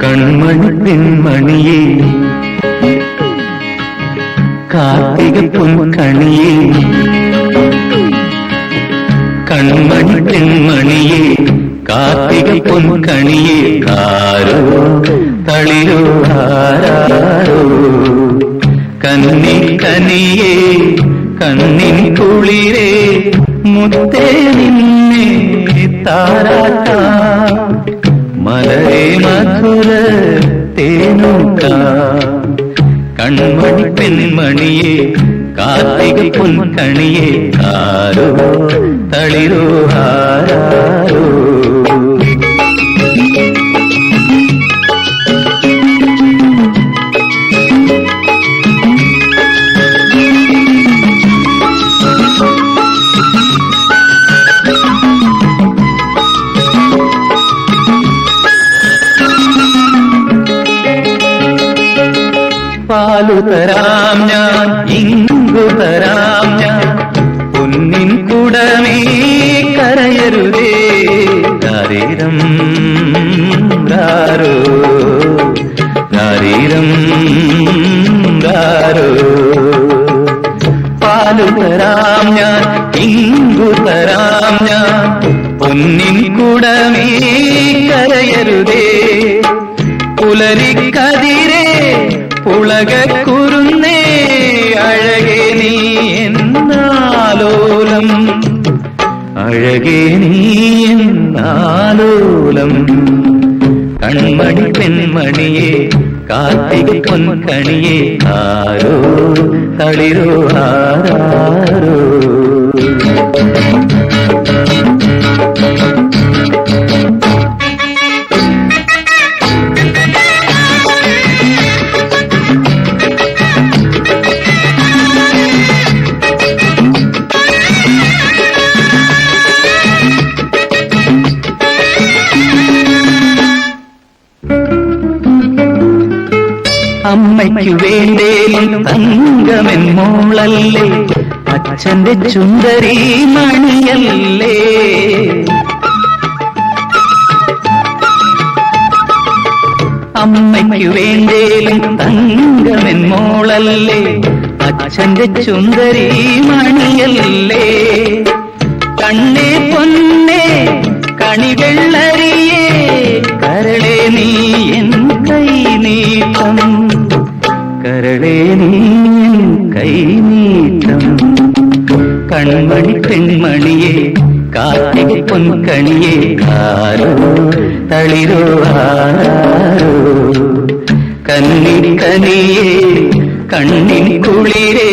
കൺമണി പെൺമണിയേ കാർത്തിക പൊൻകണിയേ കൺമണി പെൺമണിയേ കാർത്തിക പൊൻകണിയേ കാരോ തളിരോ ആരാരോ കന്നി കനിയേ കണ്ണിൻ കുളിരേ മുത്തേ നിന്നെ താരാട്ടാം മലരേ മധുര തേനൂട്ടാം കൺമണി പെൺമണിയേ കാർത്തിക പൊൻകണിയേ കാരോ തളിരോ ആരാരോ പാലു തരാം ഞാൻ ഇങ്കു തരാം ഞാൻ പൊന്നിൻ കുടമേ കരയരുതേ ഗാരീരം ഗാരോ ഗാരീരം ഗാരോ പാലു തരാം ഞാൻ ഇങ്കു തരാം ഞാൻ പൊന്നിൻ കുടമേ കരയരുതേ പുലരിക്കതിരേ ഉലകുരുന്നേ അഴകേ നീ എന്നാലോലം അഴകേ നീ എന്നാലോലം കൺമണി പെൺമണിയേ കാർത്തിക പൊൻകണിയേ ആരോ തളിരോ ആരാരോ അമ്മയ്ക്കു വേണ്ടേലും തങ്കമെൻ മോളല്ലേ അച്ഛന്റെ ചുന്ദരി മണിയല്ലേ അമ്മയ്ക്കു വേണ്ടേലും തങ്കമെൻ മോളല്ലേ അച്ഛന്റെ ചുന്ദരി മണിയല്ലേ കണ്ണേ പൊന്നേ കണിവെള്ളരിയേ കരളേ നീ എൻ കൈ നീട്ടം കരളേ നീ കൈ നീട്ടം കൺമണി പെൺമണിയേ കാർത്തിക പൊൻകണിയേ ആരോ തളിരോ ആരാരോ കന്നി കനിയേ കണ്ണിൻ കുളിരേ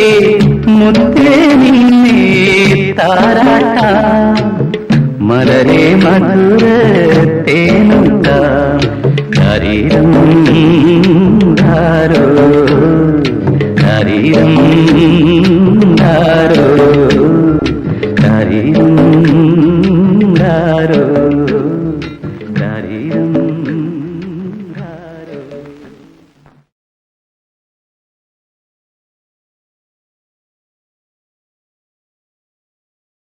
മുത്തേ നിന്നെ താരാട്ടാം മലരേ മധുര തേനൂട്ടാം ശരീരം ധാരോ ശരീരം ധാരോ ശരീരം